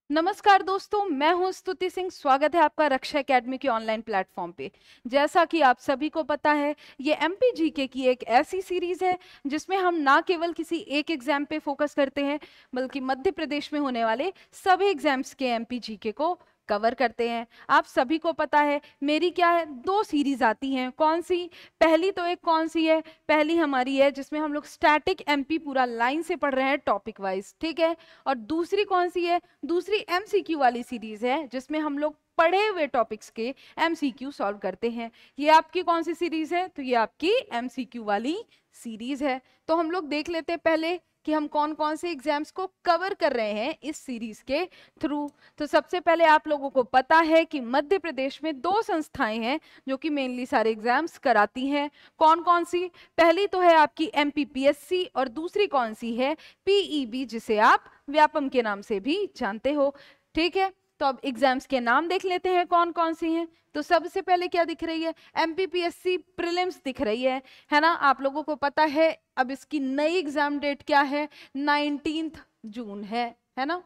नमस्कार दोस्तों, मैं हूं स्तुति सिंह। स्वागत है आपका रक्षा एकेडमी के ऑनलाइन प्लेटफॉर्म पे। जैसा कि आप सभी को पता है, ये एमपीजीके की एक ऐसी सीरीज है जिसमें हम ना केवल किसी एक एग्जाम पे फोकस करते हैं, बल्कि मध्य प्रदेश में होने वाले सभी एग्जाम्स के एमपीजीके को कवर करते हैं। आप सभी को पता है मेरी क्या है, दो सीरीज आती हैं। कौन सी? पहली तो एक कौन सी है, पहली हमारी है जिसमें हम लोग स्टैटिक एमपी पूरा लाइन से पढ़ रहे हैं टॉपिक वाइज, ठीक है। और दूसरी कौन सी है? दूसरी एमसीक्यू वाली सीरीज है जिसमें हम लोग पढ़े हुए टॉपिक्स के एमसीक्यू सॉल्व करते हैं। ये आपकी कौन सी सीरीज है? तो ये आपकी एमसीक्यू वाली सीरीज है। तो हम लोग देख लेते हैं पहले कि हम कौन कौन से एग्जाम्स को कवर कर रहे हैं इस सीरीज के थ्रू। तो सबसे पहले आप लोगों को पता है कि मध्य प्रदेश में दो संस्थाएं हैं जो कि मेनली सारे एग्जाम्स कराती हैं। कौन कौन सी? पहली तो है आपकी एमपीपीएससी और दूसरी कौन सी है? पीईबी, जिसे आप व्यापम के नाम से भी जानते हो, ठीक है। तो अब एग्जाम्स के नाम देख लेते हैं कौन कौन सी हैं। तो सबसे पहले क्या दिख रही है? एमपीपीएससी प्रीलिम्स दिख रही है ना। आप लोगों को पता है अब इसकी नई एग्जाम डेट क्या है? 19 जून है ना।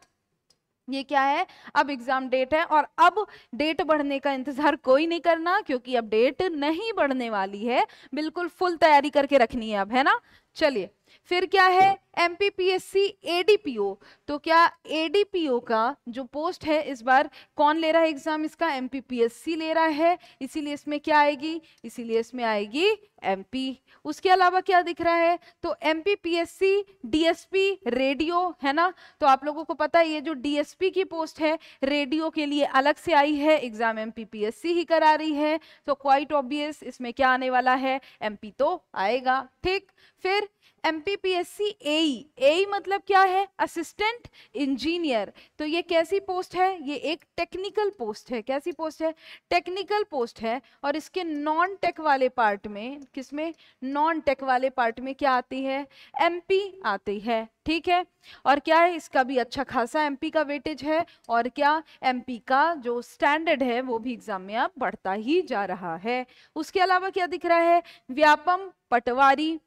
ये क्या है? अब एग्जाम डेट है। और अब डेट बढ़ने का इंतजार कोई नहीं करना, क्योंकि अब डेट नहीं बढ़ने वाली है। बिल्कुल फुल तैयारी करके रखनी है अब, है ना। चलिए, फिर क्या है? MPPSC ADPO. तो क्या एडीपीओ का जो पोस्ट है इस बार कौन ले रहा है एग्जाम? इसका एमपीपीएससी ले रहा है, इसीलिए इसमें क्या आएगी? इसीलिए इसमें आएगी एमपी। उसके अलावा क्या दिख रहा है? तो एमपीपीएससी डीएसपी रेडियो, है ना। तो आप लोगों को पता है ये जो डीएसपी की पोस्ट है रेडियो के लिए अलग से आई है, एग्जाम एमपीपीएससी ही करा रही है। तो क्वाइट ऑब्वियस इसमें क्या आने वाला है? एमपी तो आएगा, ठीक। फिर एमपीपीएससी एई। एई मतलब क्या है? Assistant engineer. तो ये कैसी पोस्ट है? ये एक टेक्निकल पोस्ट है। कैसी पोस्ट है? टेक्निकल पोस्ट है। और इसके नॉन टेक वाले पार्ट में, किसमें? नॉन टेक वाले पार्ट में क्या आती है? एमपी आती है, ठीक है। और क्या है? इसका भी अच्छा खासा एमपी का वेटेज है। और क्या? एमपी का जो स्टैंडर्ड है वो भी एग्जाम में अब बढ़ता ही जा रहा है। उसके अलावा क्या दिख रहा है? व्यापम पटवारी,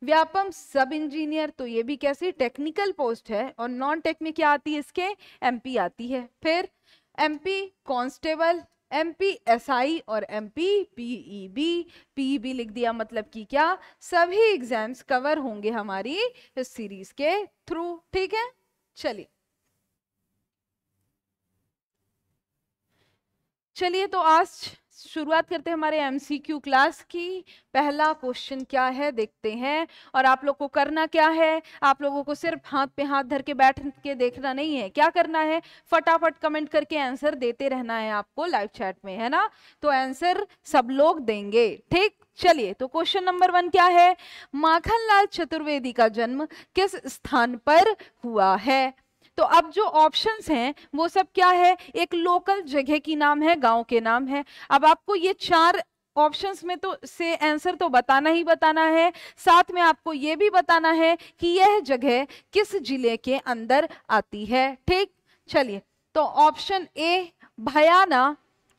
व्यापम सब इंजीनियर। तो ये भी कैसी? टेक्निकल पोस्ट है। और नॉन टेक में क्या आती है इसके? एमपी आती है। फिर एमपी कांस्टेबल, एमपी एसआई और एमपी पीईबी। पीईबी लिख दिया मतलब कि क्या? सभी एग्जाम्स कवर होंगे हमारी इस सीरीज के थ्रू, ठीक है। चलिए चलिए, तो आज शुरुआत करते हैं हमारे एमसीक्यू क्लास की। पहला क्वेश्चन क्या है देखते हैं। और आप लोग को करना क्या है? आप लोगों को सिर्फ हाथ पे हाथ धर के बैठ के देखना नहीं है। क्या करना है? फटाफट कमेंट करके आंसर देते रहना है आपको लाइव चैट में, है ना। तो आंसर सब लोग देंगे, ठीक। चलिए, तो क्वेश्चन नंबर 1 क्या है? माखनलाल चतुर्वेदी का जन्म किस स्थान पर हुआ है? तो अब जो ऑप्शंस हैं वो सब क्या है? एक लोकल जगह की नाम है, गांव के नाम है। अब आपको ये चार ऑप्शंस में तो से आंसर तो बताना ही बताना है। साथ में आपको ये भी बताना है कि यह जगह किस जिले के अंदर आती है, ठीक। चलिए, तो option A Bhayana,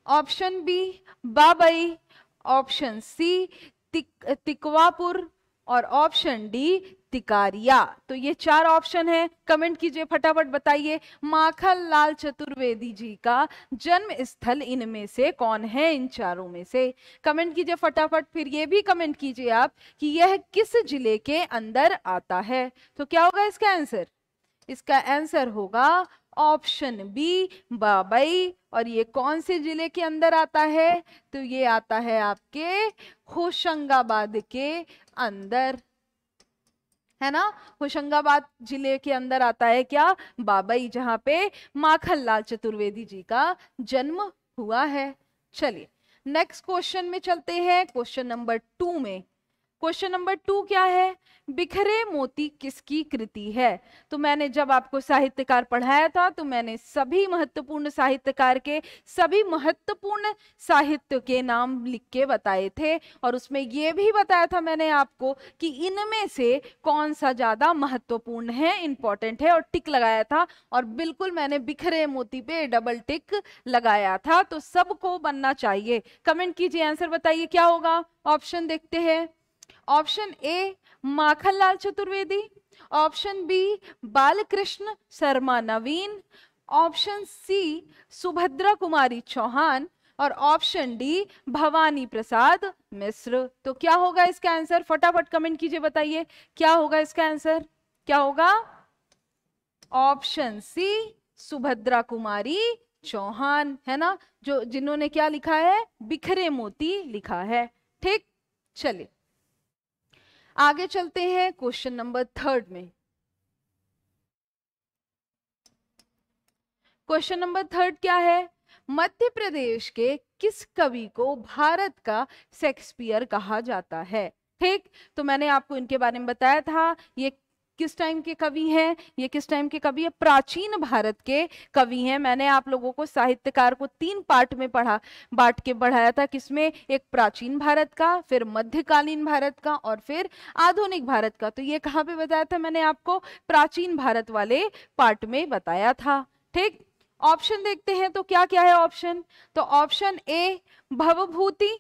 option B Babai, option C Tikwapur और ऑप्शन डी तिकारिया। तो ये चार ऑप्शन है। कमेंट कीजिए, फटाफट बताइए माखनलाल चतुर्वेदी जी का जन्म स्थल इनमें से कौन है? इन चारों में से कमेंट कीजिए फटाफट। फिर ये भी कमेंट कीजिए आप कि यह किस जिले के अंदर आता है। तो क्या होगा इसका आंसर? इसका आंसर होगा ऑप्शन बी बाबई। और ये कौन से जिले के अंदर आता है? तो ये आता है आपके होशंगाबाद के अंदर, है ना। होशंगाबाद जिले के अंदर आता है क्या? बाबई, जहां पे माखनलाल चतुर्वेदी जी का जन्म हुआ है। चलिए, नेक्स्ट क्वेश्चन में चलते हैं, क्वेश्चन नंबर 2 में। क्वेश्चन नंबर 2 क्या है? बिखरे मोती किसकी कृति है? तो मैंने जब आपको साहित्यकार पढ़ाया था तो मैंने सभी महत्वपूर्ण साहित्यकार के सभी महत्वपूर्ण साहित्य के नाम लिख के बताए थे। और उसमें यह भी बताया था मैंने आपको कि इनमें से कौन सा ज्यादा महत्वपूर्ण है, इंपॉर्टेंट है, और टिक लगाया था। और बिल्कुल मैंने बिखरे मोती पे डबल टिक लगाया था। तो सबको बनना चाहिए। कमेंट कीजिए, आंसर बताइए क्या होगा। ऑप्शन देखते हैं। Option A Makhanlal Chaturvedi, option B Balkrishna Sharma Naveen, option C Subhadra Kumari Chauhan और ऑप्शन डी भवानी प्रसाद मिश्र। तो क्या होगा इसका आंसर, फटाफट कमेंट कीजिए, बताइए क्या होगा इसका आंसर, क्या होगा? ऑप्शन सी सुभद्रा कुमारी चौहान, है ना, जो जिन्होंने क्या लिखा है, बिखरे मोती लिखा है। ठीक, चलिए आगे चलते हैं क्वेश्चन नंबर 3 में। क्वेश्चन नंबर 3 क्या है? मध्य प्रदेश के किस कवि को भारत का शेक्सपियर कहा जाता है? ठीक, तो मैंने आपको इनके बारे में बताया था, ये किस टाइम के कवि हैं, ये किस टाइम के कवि है, प्राचीन भारत के कवि हैं। मैंने आप लोगों को साहित्यकार को 3 पार्ट में बांट के पढ़ाया था, किसमें, एक प्राचीन भारत का, फिर मध्यकालीन भारत का और फिर आधुनिक भारत का। तो ये कहाँ पे बताया था मैंने आपको, प्राचीन भारत वाले पार्ट में बताया था। ठीक, ऑप्शन देखते हैं तो क्या क्या है ऑप्शन, तो option A Bhavabhuti,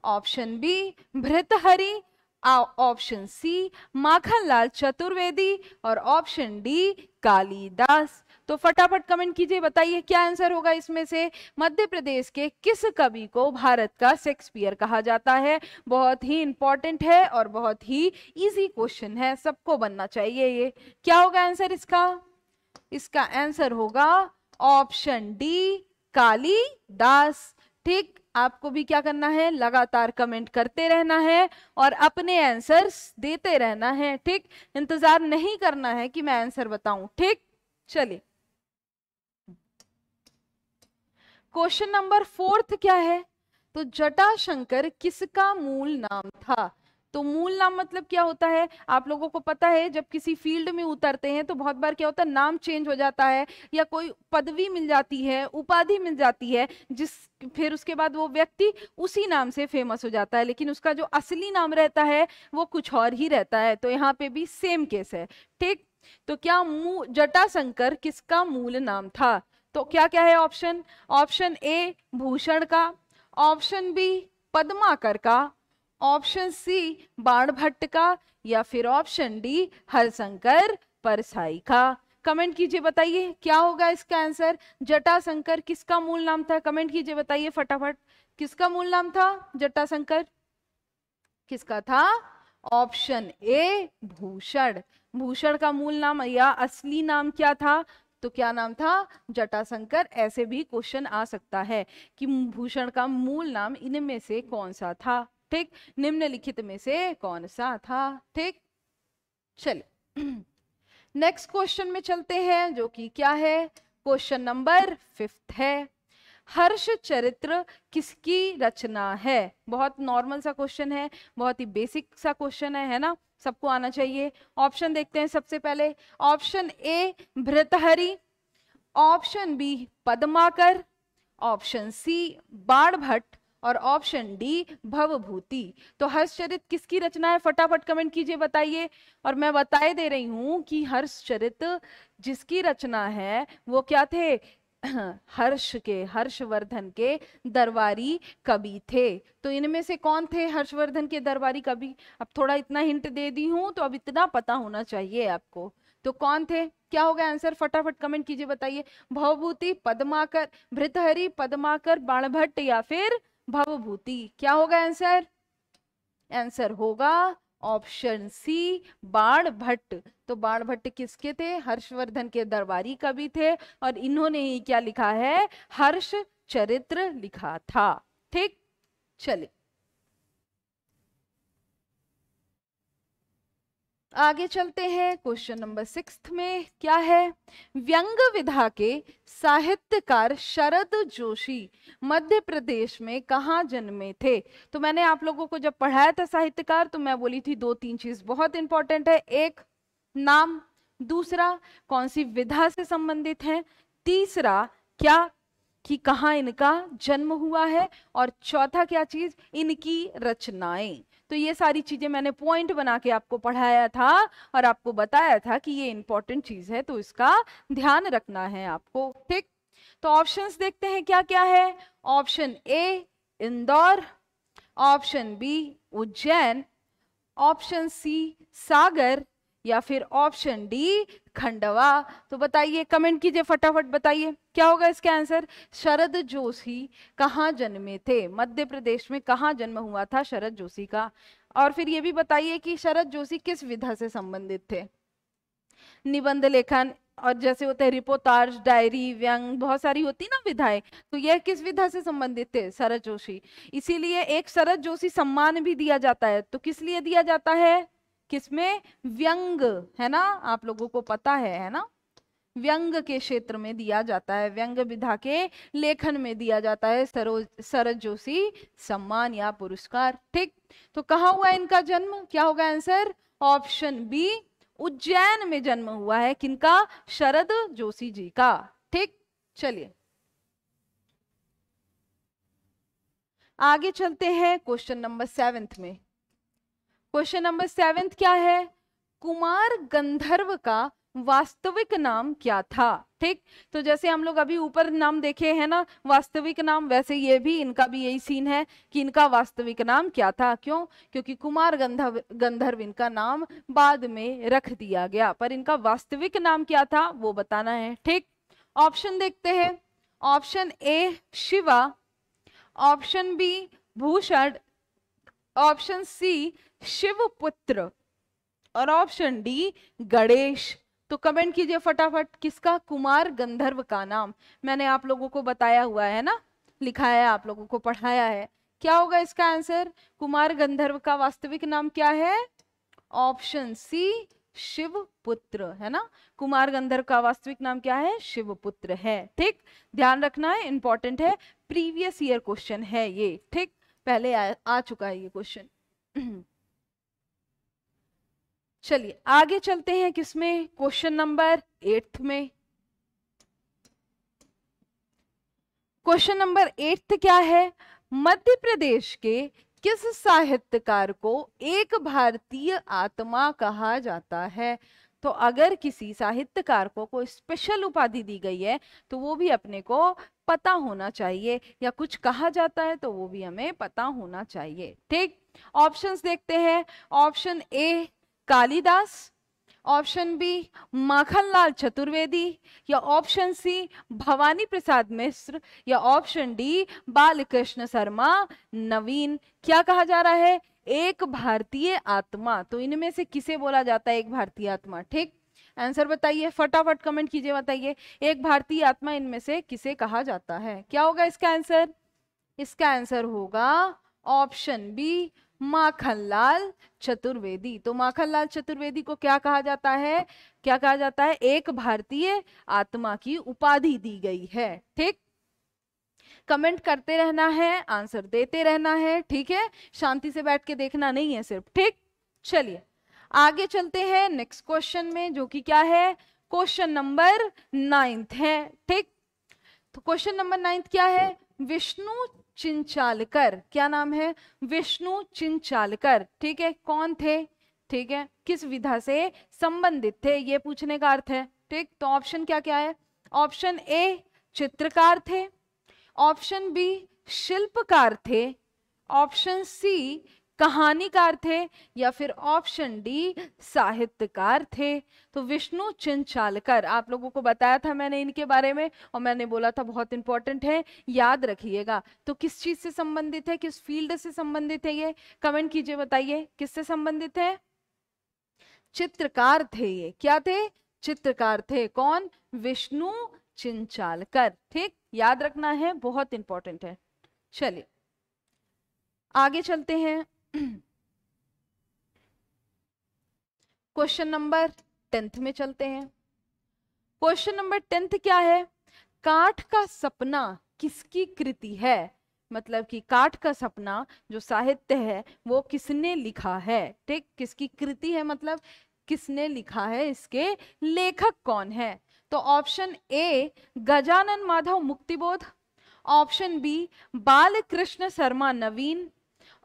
option B Bhartrihari, option C Makhanlal Chaturvedi और ऑप्शन डी कालिदास। तो फटाफट कमेंट कीजिए, बताइए क्या आंसर होगा इसमें से। मध्य प्रदेश के किस कवि को भारत का शेक्सपियर कहा जाता है? बहुत ही इंपॉर्टेंट है और बहुत ही इजी क्वेश्चन है, सबको बनना चाहिए ये। क्या होगा आंसर इसका? इसका आंसर होगा ऑप्शन डी कालिदास। ठीक, आपको भी क्या करना है, लगातार कमेंट करते रहना है और अपने आंसर्स देते रहना है। ठीक, इंतजार नहीं करना है कि मैं आंसर बताऊं। ठीक, चलिए क्वेश्चन नंबर 4 क्या है, तो जटाशंकर किसका मूल नाम था? तो मूल नाम मतलब क्या होता है, आप लोगों को पता है, जब किसी फील्ड में उतरते हैं तो बहुत बार क्या होता है, नाम चेंज हो जाता है या कोई पदवी मिल जाती है, उपाधि मिल जाती है, फिर उसके बाद वो व्यक्ति उसी नाम से फेमस हो जाता है, लेकिन उसका जो असली नाम रहता है वो कुछ और ही रहता है। तो यहाँ पे भी सेम केस है। ठीक, तो क्या जटाशंकर किसका मूल नाम था? तो क्या क्या है ऑप्शन, ऑप्शन ए भूषण का, ऑप्शन बी पद्माकर का, ऑप्शन सी बाणभट्ट का या फिर ऑप्शन डी हरशंकर परसाई का। कमेंट कीजिए, बताइए क्या होगा इसका आंसर। जटाशंकर किसका मूल नाम था? कमेंट कीजिए, बताइए फटाफट, किसका मूल नाम था जटाशंकर, किसका था? Option A Bhushan. भूषण का मूल नाम या असली नाम क्या था? तो क्या नाम था? जटाशंकर। ऐसे भी क्वेश्चन आ सकता है कि भूषण का मूल नाम इनमें से कौन सा था। ठीक, निम्नलिखित में से कौन सा था। ठीक, चलिए नेक्स्ट क्वेश्चन में चलते हैं, जो कि क्या है, क्वेश्चन नंबर 5 है। हर्ष चरित्र किसकी रचना है? बहुत नॉर्मल सा क्वेश्चन है, बहुत ही बेसिक सा क्वेश्चन है ना, सबको आना चाहिए। ऑप्शन देखते हैं सबसे पहले, option A Bhartrihari, option B Padmakar, option C Banabhatta और ऑप्शन डी भवभूति। तो हर्षचरित किसकी रचना है? फटाफट कमेंट कीजिए, बताइए। और मैं बताए दे रही हूं कि हर्षचरित जिसकी रचना है वो क्या थे, हर्षवर्धन के दरबारी कवि थे। तो इनमें से कौन थे हर्षवर्धन के दरबारी कवि? अब थोड़ा इतना हिंट दे दी हूं तो अब इतना पता होना चाहिए आपको। तो कौन थे, क्या होगा आंसर, फटाफट कमेंट कीजिए, बताइए। भवभूति, पद्माकर, भृतहरि, पद्माकर, बाणभट्ट या फिर भवभूति। क्या होगा आंसर? आंसर होगा ऑप्शन सी बाणभट्ट। तो बाणभट्ट किसके थे? हर्षवर्धन के दरबारी कवि थे और इन्होंने ही क्या लिखा है? हर्ष चरित्र लिखा था। ठीक, चलिए आगे चलते हैं क्वेश्चन नंबर 6 में। क्या है? व्यंग विधा के साहित्यकार शरद जोशी मध्य प्रदेश में कहाँ जन्मे थे? तो मैंने आप लोगों को जब पढ़ाया था साहित्यकार तो मैं बोली थी 2-3 चीज बहुत इंपॉर्टेंट है। एक नाम, दूसरा कौन सी विधा से संबंधित है, तीसरा क्या कि कहाँ इनका जन्म हुआ है, और चौथा क्या चीज, इनकी रचनाएं। तो ये सारी चीजें मैंने पॉइंट बना के आपको पढ़ाया था और आपको बताया था कि ये इंपॉर्टेंट चीज है, तो इसका ध्यान रखना है आपको। ठीक, तो ऑप्शंस देखते हैं क्या क्या है। Option A Indore, option B Ujjain, option C Sagar या फिर ऑप्शन डी खंडवा। तो बताइए, कमेंट कीजिए, फटाफट बताइए क्या होगा इसका आंसर। शरद जोशी कहाँ जन्मे थे, मध्य प्रदेश में कहाँ जन्म हुआ था शरद जोशी का। और फिर ये भी बताइए कि शरद जोशी किस विधा से संबंधित थे। निबंध लेखन, और जैसे होते हैं रिपोर्टाज, डायरी, व्यंग, बहुत सारी होती ना विधाएं, तो यह किस विधा से संबंधित थे, शरद जोशी। इसीलिए एक शरद जोशी सम्मान भी दिया जाता है। तो किस लिए दिया जाता है, किसमें, व्यंग, है ना, आप लोगों को पता है ना, व्यंग के क्षेत्र में दिया जाता है, व्यंग विधा के लेखन में दिया जाता है शरद जोशी सम्मान या पुरस्कार। ठीक, तो कहाँ हुआ इनका जन्म, क्या होगा आंसर, ऑप्शन बी, उज्जैन में जन्म हुआ है किनका, शरद जोशी जी का। ठीक, चलिए आगे चलते हैं क्वेश्चन नंबर 7 में। क्वेश्चन नंबर 7 क्या है, कुमार गंधर्व का वास्तविक नाम क्या था। ठीक, तो जैसे हम लोग अभी ऊपर नाम देखे हैं ना वास्तविक नाम, वैसे ये भी इनका भी यही सीन है कि इनका वास्तविक नाम क्या था। क्यों, क्योंकि कुमार गंधर्व इनका नाम बाद में रख दिया गया, पर इनका वास्तविक नाम क्या था वो बताना है। ठीक, ऑप्शन देखते हैं। Option A Shiva, option B Bhushan, option C Shivputra, और ऑप्शन डी गणेश। तो कमेंट कीजिए फटाफट, किसका, कुमार गंधर्व का नाम। मैंने आप लोगों को बताया हुआ है ना, लिखाया है, आप लोगों को पढ़ाया है। क्या होगा इसका आंसर, कुमार गंधर्व का वास्तविक नाम क्या है, ऑप्शन सी शिवपुत्र, है ना, कुमार गंधर्व का वास्तविक नाम क्या है, शिवपुत्र है। ठीक, ध्यान रखना है, इंपॉर्टेंट है, प्रीवियस ईयर क्वेश्चन है ये। ठीक, पहले आ चुका है ये क्वेश्चन। चलिए आगे चलते हैं किसमें, क्वेश्चन नंबर 8 में। क्वेश्चन नंबर 8 क्या है, मध्य प्रदेश के किस साहित्यकार को एक भारतीय आत्मा कहा जाता है। तो अगर किसी साहित्यकार को कोई स्पेशल उपाधि दी गई है तो वो भी अपने को पता होना चाहिए, या कुछ कहा जाता है तो वो भी हमें पता होना चाहिए। ठीक, ऑप्शंस देखते हैं। Option A Kalidas, option B Makhanlal Chaturvedi, या ऑप्शन सी भवानी प्रसाद मिश्र, या ऑप्शन डी बालकृष्ण शर्मा नवीन। क्या कहा जा रहा है, एक भारतीय आत्मा। तो इनमें से किसे बोला जाता है एक भारतीय आत्मा। ठीक, आंसर बताइए फटाफट, कमेंट कीजिए, बताइए एक भारतीय आत्मा इनमें से किसे कहा जाता है। क्या होगा इसका आंसर, इसका आंसर होगा ऑप्शन बी माखनलाल चतुर्वेदी। तो माखनलाल चतुर्वेदी को क्या कहा जाता है, क्या कहा जाता है, एक भारतीय आत्मा की उपाधि दी गई है। ठीक, कमेंट करते रहना है, आंसर देते रहना है। ठीक है, शांति से बैठ के देखना नहीं है सिर्फ। ठीक, चलिए आगे चलते हैं नेक्स्ट क्वेश्चन में, जो कि क्या है, क्वेश्चन नंबर 9 है। ठीक, तो क्वेश्चन नंबर 9 क्या है, विष्णु चिंचालकर, क्या नाम है, विष्णु चिंचालकर। ठीक है, कौन थे, ठीक है, किस विधा से संबंधित थे, ये पूछने का अर्थ है। ठीक, तो ऑप्शन क्या क्या है, ऑप्शन ए चित्रकार थे, ऑप्शन बी शिल्पकार थे, ऑप्शन सी कहानीकार थे, या फिर ऑप्शन डी साहित्यकार थे। तो विष्णु चिंचालकर, आप लोगों को बताया था मैंने इनके बारे में, और मैंने बोला था बहुत इंपॉर्टेंट है, याद रखिएगा। तो किस चीज से संबंधित है, किस फील्ड से संबंधित है ये, कमेंट कीजिए, बताइए किससे संबंधित है। चित्रकार थे ये, क्या थे, चित्रकार थे। कौन, विष्णु चिंचालकर। ठीक, याद रखना है, बहुत इंपॉर्टेंट है। चलिए आगे चलते हैं। क्वेश्चन नंबर 10 में चलते हैं। क्वेश्चन नंबर 10 क्या है, काठ का सपना किसकी कृति है। मतलब कि काठ का सपना जो साहित्य है वो किसने लिखा है। ठीक, किसकी कृति है, मतलब किसने लिखा है, इसके लेखक कौन है। तो option A Gajanan Madhav Muktibodh, option B Balkrishna Sharma Naveen,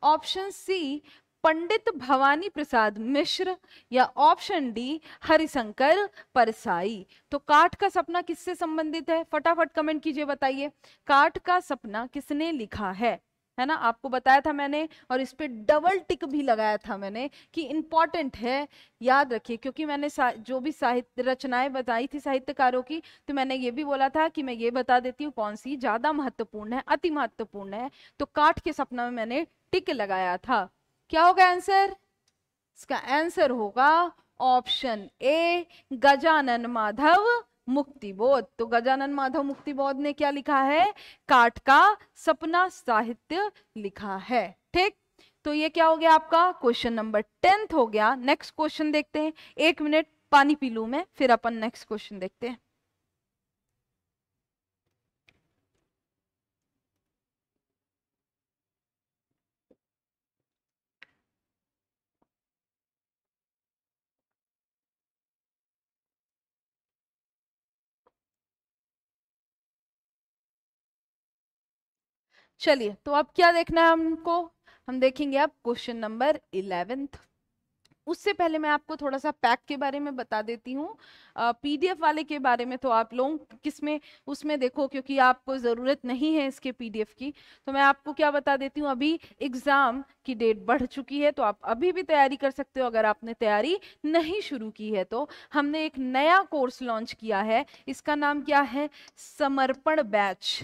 option C Pandit Bhawani Prasad Mishra, या ऑप्शन डी हरिशंकर परसाई। तो काठ का सपना किससे संबंधित है, फटाफट कमेंट कीजिए, बताइए काठ का सपना किसने लिखा है। है ना, आपको बताया था मैंने, और इस पे डबल टिक भी लगाया था मैंने कि इंपॉर्टेंट है, याद रखिए। क्योंकि मैंने जो भी साहित्य रचनाएं बताई थी साहित्यकारों की, तो मैंने ये भी बोला था कि मैं ये बता देती हूँ कौन सी ज्यादा महत्वपूर्ण है, अति महत्वपूर्ण है। तो काठ के सपना में मैंने टिक लगाया था। क्या होगा आंसर? इसका आंसर होगा ऑप्शन ए, गजानन माधव मुक्तिबोध। तो गजानन माधव मुक्तिबोध ने क्या लिखा है? काठ का सपना साहित्य लिखा है। ठीक, तो ये क्या हो गया आपका क्वेश्चन नंबर 10 हो गया। नेक्स्ट क्वेश्चन देखते हैं। 1 मिनट पानी पी लूं मैं, फिर अपन नेक्स्ट क्वेश्चन देखते हैं। चलिए, तो अब क्या देखना है हमको? हम देखेंगे अब क्वेश्चन नंबर 11। उससे पहले मैं आपको थोड़ा सा पैक के बारे में बता देती हूँ। पीडीएफ वाले के बारे में तो आप लोग किसमें उसमें देखो, क्योंकि आपको ज़रूरत नहीं है इसके पीडीएफ की। तो मैं आपको क्या बता देती हूँ, अभी एग्ज़ाम की डेट बढ़ चुकी है, तो आप अभी भी तैयारी कर सकते हो। अगर आपने तैयारी नहीं शुरू की है तो हमने एक नया कोर्स लॉन्च किया है। इसका नाम क्या है? समर्पण बैच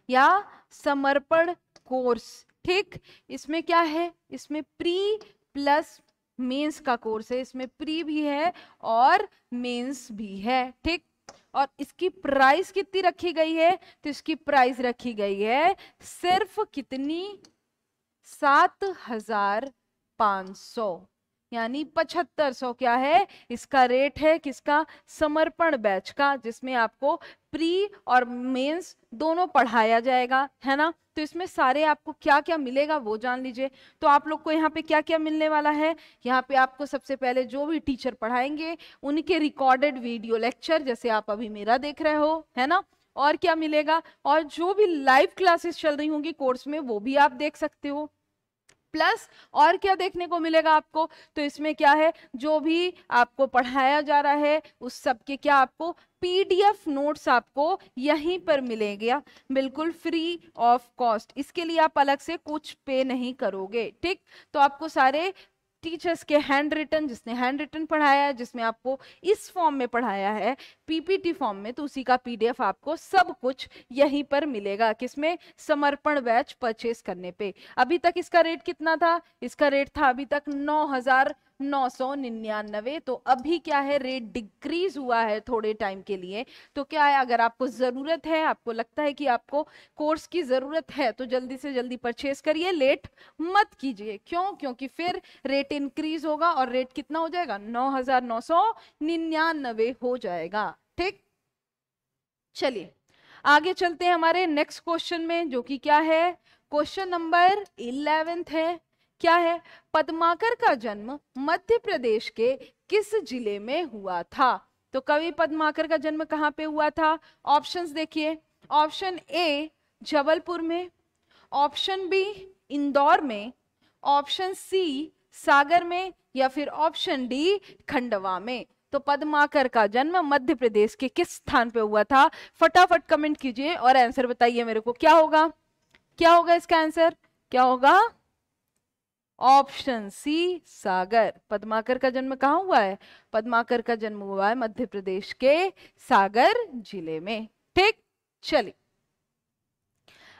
या समर्पण कोर्स। ठीक, इसमें क्या है? इसमें प्री प्लस मेंस का कोर्स है। इसमें प्री भी है और मेंस भी है। ठीक, और इसकी प्राइस कितनी रखी गई है? तो इसकी प्राइस रखी गई है सिर्फ कितनी? 7,500, यानी 7500 क्या है इसका रेट है। किसका? समर्पण बैच का, जिसमें आपको प्री और मेंस दोनों पढ़ाया जाएगा, है ना। तो इसमें सारे आपको क्या क्या मिलेगा वो जान लीजिए। तो आप लोग को यहाँ पे क्या क्या मिलने वाला है? यहाँ पे आपको सबसे पहले जो भी टीचर पढ़ाएंगे उनके रिकॉर्डेड वीडियो लेक्चर, जैसे आप अभी मेरा देख रहे हो, है ना। और क्या मिलेगा? और जो भी लाइव क्लासेस चल रही होंगी कोर्स में वो भी आप देख सकते हो। प्लस और क्या देखने को मिलेगा आपको? तो इसमें क्या है, जो भी आपको पढ़ाया जा रहा है उस सब के क्या आपको पीडीएफ नोट्स आपको यहीं पर मिलेंगे, बिल्कुल फ्री ऑफ कॉस्ट। इसके लिए आप अलग से कुछ पे नहीं करोगे। ठीक, तो आपको सारे टीचर्स के हैंड रिटन, जिसने हैंड रिटन पढ़ाया है, जिसमें आपको इस फॉर्म में पढ़ाया है पीपीटी फॉर्म में, तो उसी का पीडीएफ आपको सब कुछ यहीं पर मिलेगा। किसमें? समर्पण बैच परचेस करने पे। अभी तक इसका रेट कितना था? इसका रेट था अभी तक 9,999। तो अभी क्या है, रेट डिक्रीज हुआ है थोड़े टाइम के लिए। तो क्या है, अगर आपको जरूरत है, आपको लगता है कि आपको कोर्स की जरूरत है, तो जल्दी से जल्दी परचेस करिए, लेट मत कीजिए। क्यों? क्योंकि फिर रेट इंक्रीज होगा और रेट कितना हो जाएगा? 9,999 हो जाएगा। ठीक, चलिए आगे चलते हैं हमारे नेक्स्ट क्वेश्चन में, जो कि क्या है? क्वेश्चन नंबर 11 है। क्या है? पद्माकर का जन्म मध्य प्रदेश के किस जिले में हुआ था? तो कवि पद्माकर का जन्म कहाँ पे हुआ था? ऑप्शंस देखिए। ऑप्शन ए जबलपुर में, ऑप्शन बी इंदौर में, ऑप्शन सी सागर में, या फिर ऑप्शन डी खंडवा में। तो पद्माकर का जन्म मध्य प्रदेश के किस स्थान पे हुआ था? फटाफट कमेंट कीजिए और आंसर बताइए मेरे को। क्या होगा? क्या होगा इसका आंसर? क्या होगा? ऑप्शन सी सागर। पद्माकर का जन्म कहाँ हुआ है? पद्माकर का जन्म हुआ है मध्य प्रदेश के सागर जिले में। ठीक, चलिए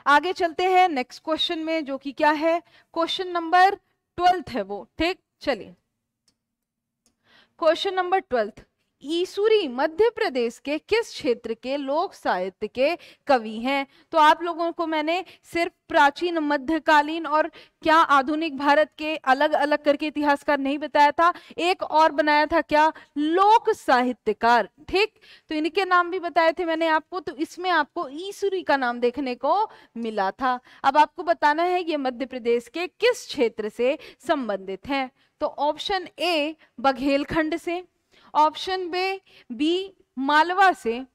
आगे चलते हैं नेक्स्ट क्वेश्चन में, जो कि क्या है? क्वेश्चन नंबर 12 है वो। ठीक, चलिए क्वेश्चन नंबर 12। ईसुरी मध्य प्रदेश के किस क्षेत्र के लोक साहित्य के कवि हैं? तो आप लोगों को मैंने सिर्फ प्राचीन, मध्यकालीन और क्या आधुनिक भारत के अलग अलग करके इतिहासकार नहीं बताया था, एक और बनाया था, क्या? लोक साहित्यकार। ठीक, तो इनके नाम भी बताए थे मैंने आपको। तो इसमें आपको ईसुरी का नाम देखने को मिला था। अब आपको बताना है ये मध्य प्रदेश के किस क्षेत्र से संबंधित हैं। तो ऑप्शन ए बघेलखंड से, ऑप्शन बी मालवा से,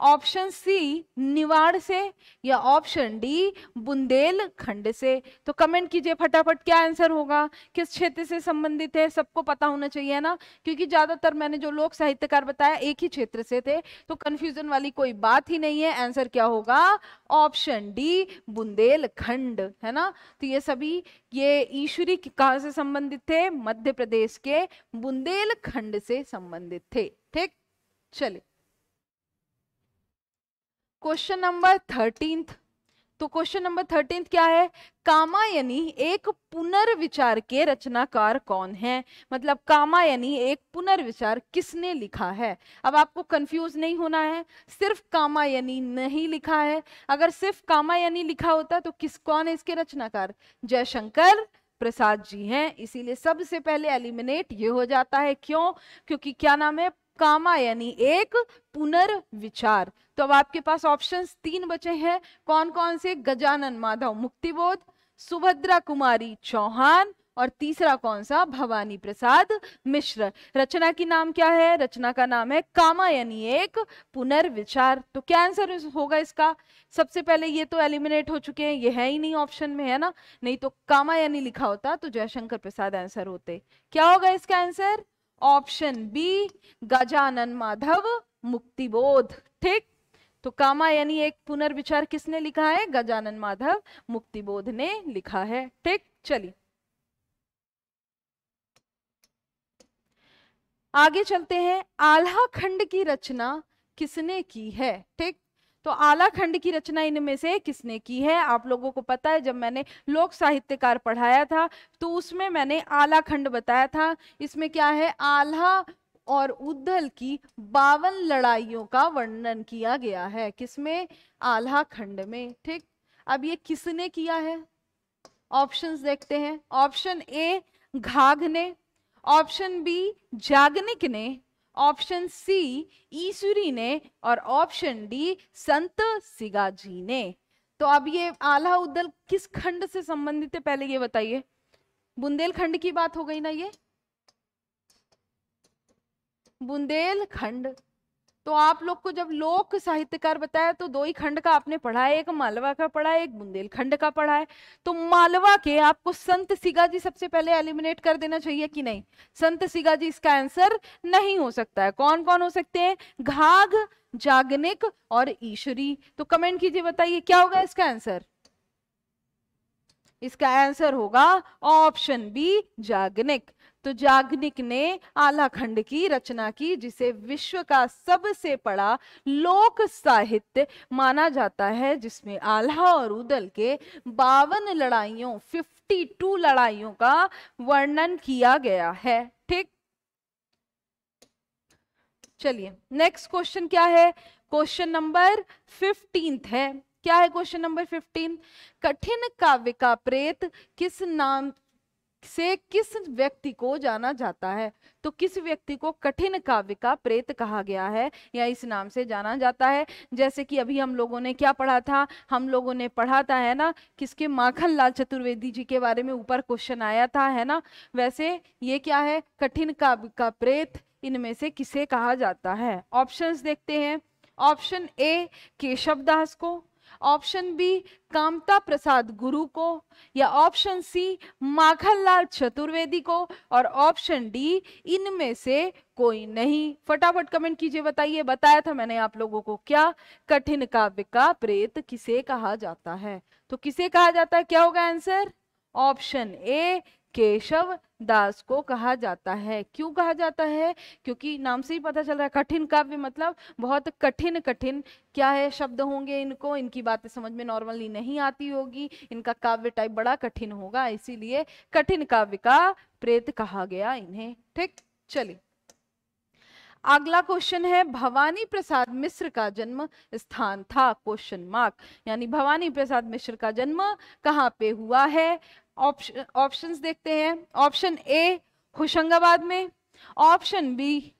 ऑप्शन सी निवाड़ से, या ऑप्शन डी बुंदेलखंड से। तो कमेंट कीजिए फटाफट क्या आंसर होगा, किस क्षेत्र से संबंधित है, सबको पता होना चाहिए ना, क्योंकि ज्यादातर मैंने जो लोक साहित्यकार बताया एक ही क्षेत्र से थे, तो कंफ्यूजन वाली कोई बात ही नहीं है। आंसर क्या होगा, ऑप्शन डी बुंदेलखंड, है ना। तो ये सभी, ये ईश्वरी कहाँ से संबंधित थे, मध्य प्रदेश के बुंदेलखंड से संबंधित थे। ठीक, चलिए क्वेश्चन नंबर 13। तो क्वेश्चन नंबर 13 क्या है, कामायनी एक पुनर्विचार के रचनाकार कौन है। मतलब कामायनी एक पुनर्विचार किसने लिखा है। अब आपको कंफ्यूज नहीं होना है, सिर्फ कामायनी नहीं लिखा है। अगर सिर्फ कामायनी लिखा होता तो कौन है इसके रचनाकार, जयशंकर प्रसाद जी हैं। इसीलिए सबसे पहले एलिमिनेट ये हो जाता है, क्यों, क्योंकि क्या नाम है, कामायनी एक पुनर्विचार। तो अब आपके पास ऑप्शंस 3 बचे हैं, कौन कौन से, गजानन माधव मुक्तिबोध, सुभद्रा कुमारी चौहान, और तीसरा कौन सा, भवानी प्रसाद मिश्र। रचना की नाम क्या है, रचना का नाम है कामायनी एक पुनर्विचार। तो क्या आंसर होगा इसका, सबसे पहले ये तो एलिमिनेट हो चुके हैं, ये है ही नहीं ऑप्शन में, है ना। नहीं तो कामायनी लिखा होता तो जयशंकर प्रसाद आंसर होते। क्या होगा इसका answer, option B Gajanan Madhav Muktibodh. ठीक, तो कामायनी एक पुनर्विचार किसने लिखा है, गजानन माधव मुक्तिबोध ने लिखा है। ठीक, चलिए आगे चलते हैं, आल्हा खंड की रचना किसने की है। ठीक, तो आला खंड की रचना इनमें से किसने की है। आप लोगों को पता है, जब मैंने लोक साहित्यकार पढ़ाया था तो उसमें मैंने आला खंड बताया था। इसमें क्या है, आल्हा और उद्दल की 52 लड़ाइयों का वर्णन किया गया है, किसमें, आल्हा खंड में। ठीक, अब ये किसने किया है, ऑप्शंस देखते हैं। ऑप्शन ए घाघ ने, ऑप्शन बी जागनिक ने, ऑप्शन सी ईसुरी ने, और ऑप्शन डी संत सिगाजी ने। तो अब ये आल्हा उद्दल किस खंड से संबंधित है, पहले ये बताइए। बुंदेलखंड की बात हो गई ना, ये बुंदेलखंड। तो आप लोग को जब लोक साहित्यकार बताया तो 2 ही खंड का आपने पढ़ा है, एक मालवा का पढ़ा है, एक बुंदेलखंड का पढ़ा है। तो मालवा के आपको संत सिगाजी सबसे पहले एलिमिनेट कर देना चाहिए कि नहीं, संत सिगाजी इसका आंसर नहीं हो सकता है। कौन कौन हो सकते हैं, घाघ, जागनिक और ईश्वरी। तो कमेंट कीजिए, बताइए क्या होगा इसका आंसर। इसका आंसर होगा ऑप्शन बी जागनिक। तो जागनिक ने आला खंड की रचना की, जिसे विश्व का सबसे बड़ा लोक साहित्य माना जाता है, जिसमें आल्हा और उदल के 52 लड़ाइयों 52 लड़ाइयों का वर्णन किया गया है। ठीक, चलिए नेक्स्ट क्वेश्चन क्या है, क्वेश्चन नंबर 15 है। क्या है क्वेश्चन नंबर 15, कठिन काव्य का प्रेत किस नाम से किस व्यक्ति को जाना जाता है। तो किस व्यक्ति को कठिन काव्य का प्रेत कहा गया है या इस नाम से जाना जाता है। जैसे कि अभी हम लोगों ने क्या पढ़ा था, हम लोगों ने पढ़ा था, है ना, किसके, माखन लाल चतुर्वेदी जी के बारे में ऊपर क्वेश्चन आया था, है ना। वैसे ये क्या है, कठिन काव्य का प्रेत इनमें से किसे कहा जाता है। ऑप्शंस देखते हैं। ऑप्शन ए केशव दास को, ऑप्शन बी कामता प्रसाद गुरु को, या ऑप्शन सी माखनलाल चतुर्वेदी को, और ऑप्शन डी इनमें से कोई नहीं। फटाफट कमेंट कीजिए, बताइए। बताया था मैंने आप लोगों को, क्या, कठिन काव्य का प्रेत किसे कहा जाता है। तो किसे कहा जाता है, क्या होगा आंसर, ऑप्शन ए केशव दास को कहा जाता है। क्यों कहा जाता है, क्योंकि नाम से ही पता चल रहा है, कठिन काव्य मतलब बहुत कठिन कठिन क्या है शब्द होंगे, इनको, इनकी बातें समझ में नॉर्मली नहीं आती होगी, इनका काव्य टाइप बड़ा कठिन होगा, इसीलिए कठिन काव्य का प्रेत कहा गया इन्हें। ठीक, चलिए अगला क्वेश्चन है, भवानी प्रसाद मिश्र का जन्म स्थान था, क्वेश्चन मार्क, यानी भवानी प्रसाद मिश्र का जन्म कहाँ पे हुआ है। ऑप्शंस देखते हैं। ऑप्शन ए होशंगाबाद में, ऑप्शन बी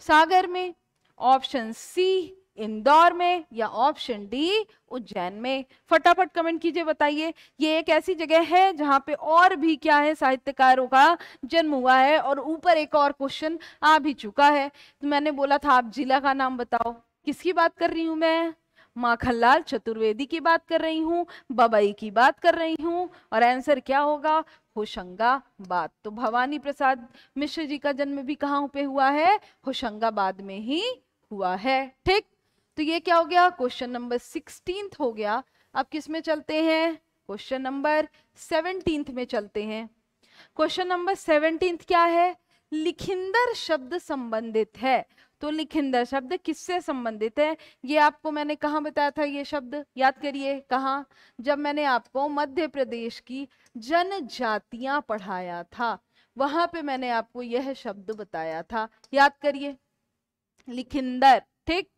सागर में, ऑप्शन सी इंदौर में, या ऑप्शन डी उज्जैन में। फटाफट कमेंट कीजिए, बताइए। ये एक ऐसी जगह है जहां पे और भी क्या है, साहित्यकारों का जन्म हुआ है, और ऊपर एक और क्वेश्चन आ भी चुका है। तो मैंने बोला था आप जिला का नाम बताओ, किसकी बात कर रही हूं मैं? माखनलाल चतुर्वेदी की बात कर रही हूँ, बबई की बात कर रही हूँ, और आंसर क्या होगा? होशंगाबाद। तो भवानी प्रसाद मिश्र जी का जन्म भी कहाँ पे हुआ है? होशंगाबाद में ही हुआ है। ठीक, तो ये क्या हो गया? क्वेश्चन नंबर 16 हो गया। अब किस में चलते हैं? क्वेश्चन नंबर 17 में चलते हैं। क्वेश्चन नंबर 17 क्या है? लिखिंदर शब्द संबंधित है। तो लिखिंदर शब्द किससे संबंधित है? ये आपको मैंने कहाँ बताया था? ये शब्द याद करिए, कहाँ? जब मैंने आपको मध्य प्रदेश की जनजातियां पढ़ाया था, वहां पे मैंने आपको यह शब्द बताया था, याद करिए, लिखिंदर। ठीक,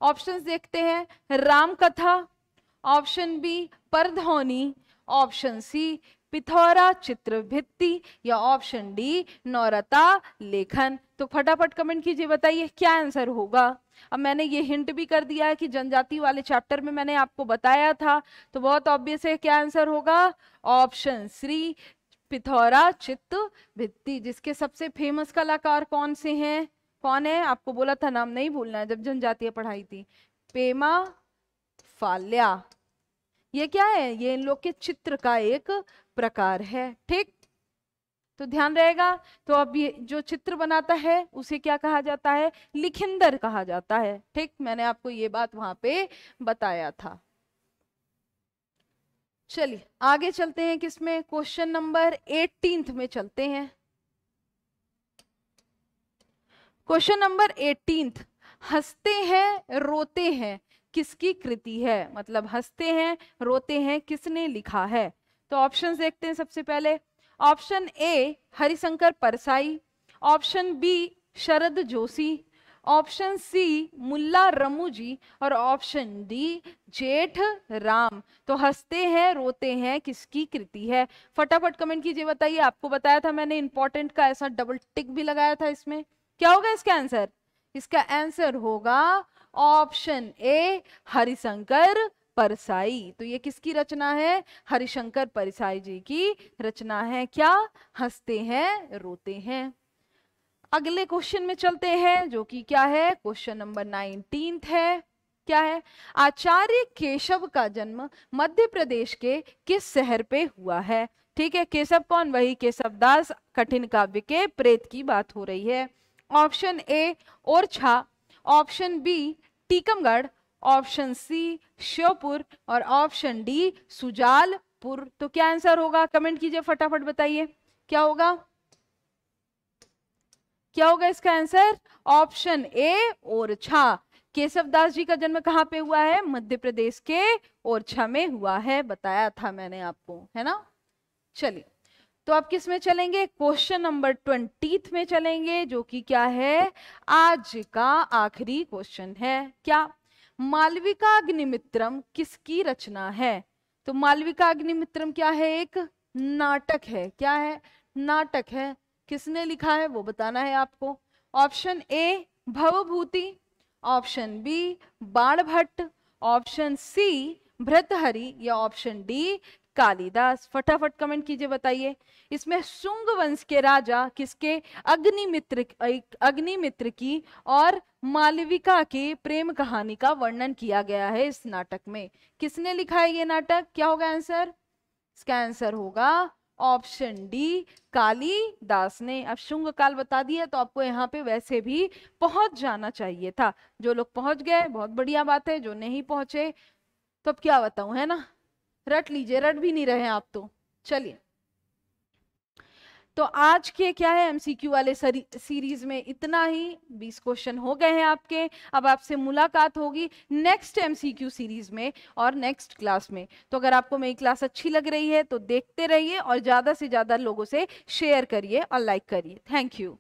ऑप्शंस देखते हैं। Ram Katha, option B Pardhauni, option C Pithora चित्र भित्ति, या ऑप्शन डी नौरता लेखन। तो फटाफट कमेंट कीजिए, बताइए क्या आंसर होगा। अब मैंने ये हिंट भी कर दिया है कि जनजाति वाले चैप्टर में मैंने आपको बताया था, तो बहुत ऑब्वियस है क्या आंसर होगा? ऑप्शन सी पिथौरा चित्र भित्ति। जिसके सबसे फेमस कलाकार कौन से हैं? कौन है? आपको बोला था नाम नहीं भूलना है जब जनजातियां पढ़ाई थी। पेमा फाल्या। ये क्या है? ये इन लोग के चित्र का एक प्रकार है। ठीक, तो ध्यान रहेगा। तो अब ये जो चित्र बनाता है उसे क्या कहा जाता है? लिखिंदर कहा जाता है। ठीक, मैंने आपको ये बात वहां पे बताया था। चलिए आगे चलते हैं। किसमें? क्वेश्चन नंबर 18 में चलते हैं। क्वेश्चन नंबर 18, हंसते हैं रोते हैं किसकी कृति है? मतलब हंसते हैं रोते हैं किसने लिखा है? तो ऑप्शंस देखते हैं। सबसे पहले option A Harishankar Parsai, option B Sharad Joshi, option C Mulla Ramu ji, और ऑप्शन डी जेठ राम। तो हंसते हैं रोते हैं किसकी कृति है? फटाफट कमेंट कीजिए, बताइए। आपको बताया था मैंने, इंपॉर्टेंट का ऐसा डबल टिक भी लगाया था इसमें। क्या होगा इसका आंसर? इसका आंसर होगा ऑप्शन ए हरिशंकर परसाई। तो ये किसकी रचना है? हरिशंकर परसाई जी की रचना है। क्या? हंसते हैं रोते हैं। अगले क्वेश्चन में चलते हैं, जो कि क्या है? क्वेश्चन नंबर 19 है। क्या है? आचार्य केशव का जन्म मध्य प्रदेश के किस शहर पे हुआ है? ठीक है, केशव कौन? वही केशवदास कठिन काव्य के प्रेत की बात हो रही है। Option A Orchha, option B Tikamgarh, option C Sheopur, और ऑप्शन डी सुजालपुर। तो क्या आंसर होगा? कमेंट कीजिए, फटाफट बताइए क्या होगा? क्या होगा इसका answer? Option A Orchha. Keshavdas ji का जन्म कहाँ पे हुआ है? मध्य प्रदेश के ओरछा में हुआ है, बताया था मैंने आपको, है ना। चलिए, तो आप किस में चलेंगे? क्वेश्चन नंबर 20 में चलेंगे, जो कि क्या है? आज का आखिरी क्वेश्चन है। क्या? मालविका अग्निमित्रम किसकी रचना है? तो मालविका अग्निमित्रम क्या है? एक नाटक है। क्या है? नाटक है। किसने लिखा है वो बताना है आपको। Option A Bhavabhuti, option B Banabhatta, option C Bhartrihari, या ऑप्शन डी कालिदास। फटाफट कमेंट कीजिए, बताइए। इसमें शुंग वंश के राजा किसके? अग्निमित्र की और मालविका के प्रेम कहानी का वर्णन किया गया है इस नाटक में। किसने लिखा है ये नाटक? क्या होगा आंसर? इसका आंसर होगा ऑप्शन डी कालिदास ने। अब शुंग काल बता दिया, तो आपको यहाँ पे वैसे भी पहुंच जाना चाहिए था। जो लोग पहुंच गए बहुत बढ़िया बात है, जो नहीं पहुंचे तो अब क्या बताऊं, है ना। रट लीजिए, रट भी नहीं रहे आप तो। चलिए, तो आज के क्या है एमसीक्यू वाले सीरीज में इतना ही। 20 क्वेश्चन हो गए हैं आपके। अब आपसे मुलाकात होगी नेक्स्ट एमसीक्यू सीरीज में और नेक्स्ट क्लास में। तो अगर आपको मेरी क्लास अच्छी लग रही है तो देखते रहिए और ज्यादा से ज्यादा लोगों से शेयर करिए और लाइक करिए। Thank you.